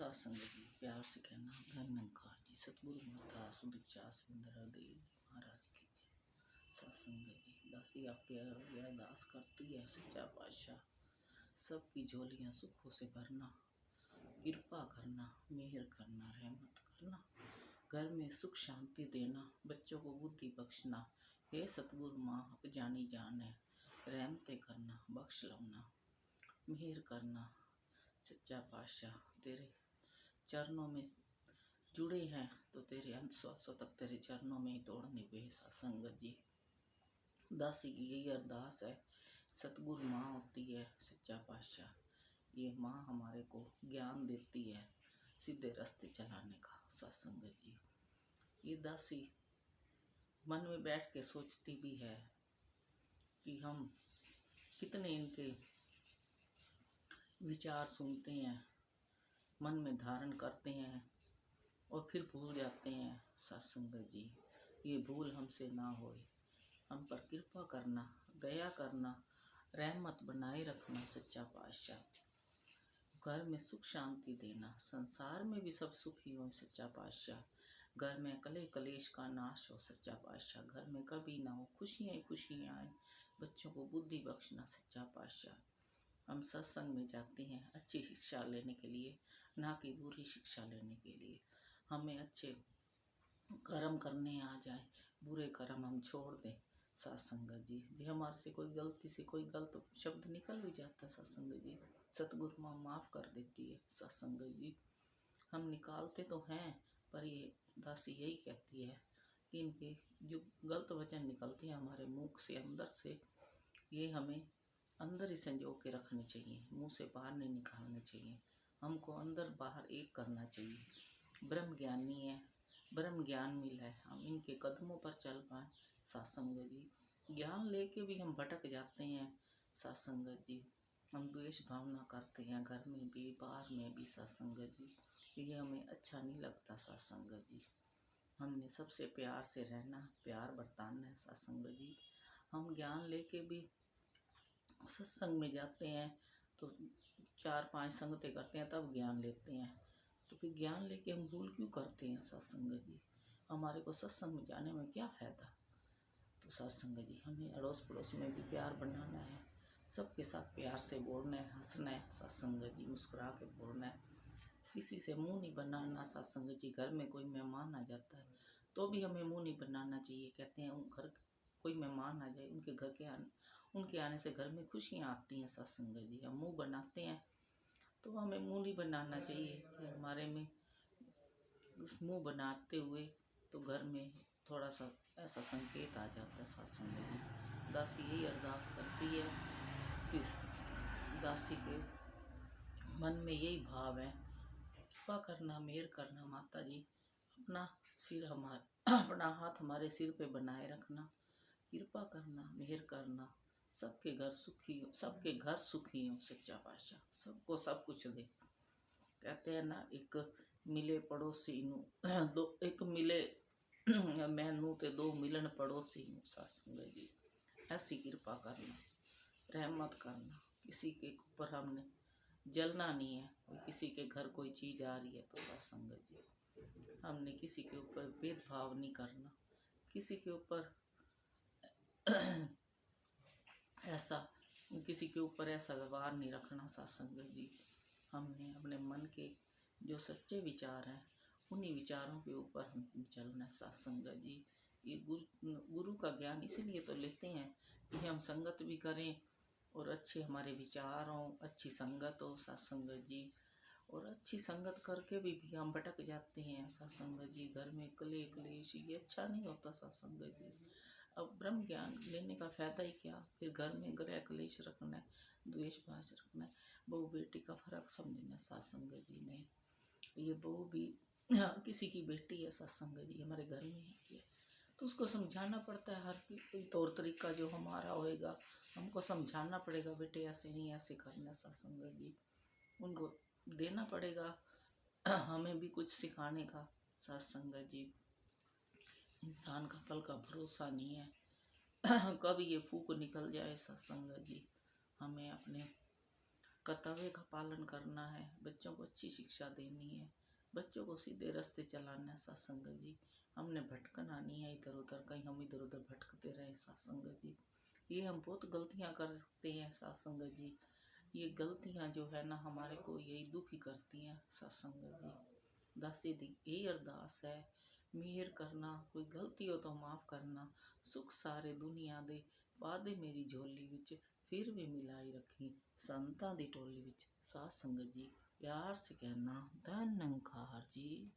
सत्संग जी प्यार से कहना धन निरंकार जी सतगुरु माता सुदीक्षा सुंदर देव जी महाराज की जय। सत्संग जी दासी आप प्यार या दास करती है सच्चा पातशाह, सबकी झोलियां सुखों से भरना, कृपा करना, मेहर करना, रहमत करना, घर में सुख शांति देना, बच्चों को बुद्धि बख्शना। हे सतगुरु माँ अब जानी जान है, रहमतें करना, बख्श लवना, मेहर करना। सच्चा पातशाह तेरे चरणों में जुड़े हैं तो तेरे अंत श्वासों तक तेरे चरणों में ही दौड़ने पे सत्संग जी। दासी की यही अरदास है, सतगुरु माँ होती है सच्चा पातशाह, ये माँ हमारे को ज्ञान देती है सीधे रास्ते चलाने का सत्संग जी। ये दासी मन में बैठ के सोचती भी है कि हम कितने इनके विचार सुनते हैं, मन में धारण करते हैं और फिर भूल जाते हैं सत्संग जी। ये भूल हमसे ना होए, हम पर कृपा करना, दया करना, रहमत बनाए रखना सच्चा पातशाह। घर में सुख शांति देना, संसार में भी सब सुखी हो सच्चा पातशाह। घर में कले कलेश का नाश हो सच्चा पातशाह, घर में कभी ना हो खुशियाँ ही खुशियाँ आए, बच्चों को बुद्धि बख्शना सच्चा पातशाह। हम सत्संग में जाते हैं अच्छी शिक्षा लेने के लिए, ना कि बुरी शिक्षा लेने के लिए। हमें अच्छे कर्म करने आ जाए, बुरे कर्म हम छोड़ दें सत्संग जी। जी हमारे से कोई गलती से कोई गलत शब्द निकल भी जाता है सत्संग जी, सतगुरु माँ माफ़ कर देती है सत्संग जी। हम निकालते तो हैं पर ये दासी यही कहती है कि इनके जो गलत वचन निकलते हैं हमारे मुख से अंदर से, ये हमें अंदर ही संजो के रखने चाहिए, मुंह से बाहर नहीं निकालने चाहिए। हमको अंदर बाहर एक करना चाहिए। ब्रह्म ज्ञानी है, ब्रह्म ज्ञान मिला है, हम इनके कदमों पर चल पाए सत्संग जी। ज्ञान लेके भी हम भटक जाते हैं सत्संग जी। हम द्वेष भावना करते हैं घर में भी बाहर में भी सत्संग जी, ये हमें अच्छा नहीं लगता सत्संग जी। हमने सबसे प्यार से रहना, प्यार बरताना है सत्संग जी। हम ज्ञान लेके भी सत्संग में जाते हैं तो 4-5 संगतें करते हैं तब ज्ञान लेते हैं, तो फिर ज्ञान लेके हम भूल क्यों करते हैं सत्संग जी। हमारे को सत्संग में जाने में क्या फ़ायदा। तो सत्संग जी हमें अड़ोस पड़ोस में भी प्यार बनाना है, सबके साथ प्यार से बोलना है, हंसना है सत्संग जी, मुस्कुरा के बोलना है, किसी से मुंह नहीं बनाना सत्संग जी। घर में कोई मेहमान आ जाता है तो भी हमें मुंह नहीं बनाना चाहिए। कहते हैं घर कोई मेहमान आ जाए उनके आने से घर में खुशियाँ आती हैं सत्संग जी। हम मुंह बनाते हैं तो हमें मुंह नहीं बनाना चाहिए कि हमारे में मुंह बनाते हुए तो घर में थोड़ा सा ऐसा संकेत आ जाता है सत्संग जी। दासी यही अरदास करती है, इस दासी के मन में यही भाव है, कृपा करना, मेहर करना माता जी, अपना सिर अपना हाथ हमारे सिर पे बनाए रखना, कृपा करना, मेहर करना, सबके घर सुखी हो सच्चा पातशाह, सबको सब कुछ दे। कहते हैं ना, एक मिले पड़ोसी नू दो, एक मिले मैनू ते दो मिलन पड़ोसी नू सत्संग जी। ऐसी कृपा करना, रहमत करना, किसी के ऊपर हमने जलना नहीं है। किसी के घर कोई चीज़ आ रही है तो सत्संग जी, हमने किसी के ऊपर भेदभाव नहीं करना, किसी के ऊपर किसी के ऊपर ऐसा व्यवहार नहीं रखना सत्संग जी। हमने अपने मन के जो सच्चे विचार हैं उन्हीं विचारों के ऊपर हम चलना है सत्संग जी। ये गुरु का ज्ञान इसीलिए तो लेते हैं कि हम संगत भी करें और अच्छे हमारे विचार हों, अच्छी संगत हो सत्संग जी। और अच्छी संगत करके भी हम भटक जाते हैं सत्संग जी। घर में कले क्लेश ये अच्छा नहीं होता सत्संग जी। अब ब्रह्म ज्ञान लेने का फ़ायदा ही क्या, फिर घर में ग्रह क्लेश रखना है, द्वेष भाष रखना है, बहू बेटी का फ़र्क समझना सत्संग जी ने। ये बहू भी किसी की बेटी है सत्संग जी, हमारे घर में है तो उसको समझाना पड़ता है। हर कोई तौर तरीका जो हमारा होएगा हमको समझाना पड़ेगा, बेटे ऐसे नहीं ऐसे करना सत्संग जी, उनको देना पड़ेगा हमें भी कुछ सिखाने का सत्संग जी। इंसान का पल का भरोसा नहीं है कब ये फूक निकल जाए सत्संग जी। हमें अपने कर्तव्य का पालन करना है, बच्चों को अच्छी शिक्षा देनी है, बच्चों को सीधे रास्ते चलाना है सत्संग जी। हमने भटकना नहीं है इधर उधर, कहीं हम इधर उधर भटकते रहे सत्संग जी। ये हम बहुत गलतियां करते हैं सत्संग जी। ये गलतियां जो है ना हमारे को यही दुखी करती हैं सत्संग जी। दासी दी यही अरदास है, मेहर करना, कोई गलती हो तो माफ़ करना, सुख सारे दुनिया दे पा दे मेरी झोली विच, फिर भी मिलाई रखी संतां दी टोली विच। साध संगत जी प्यार से कहना धन्यकार जी।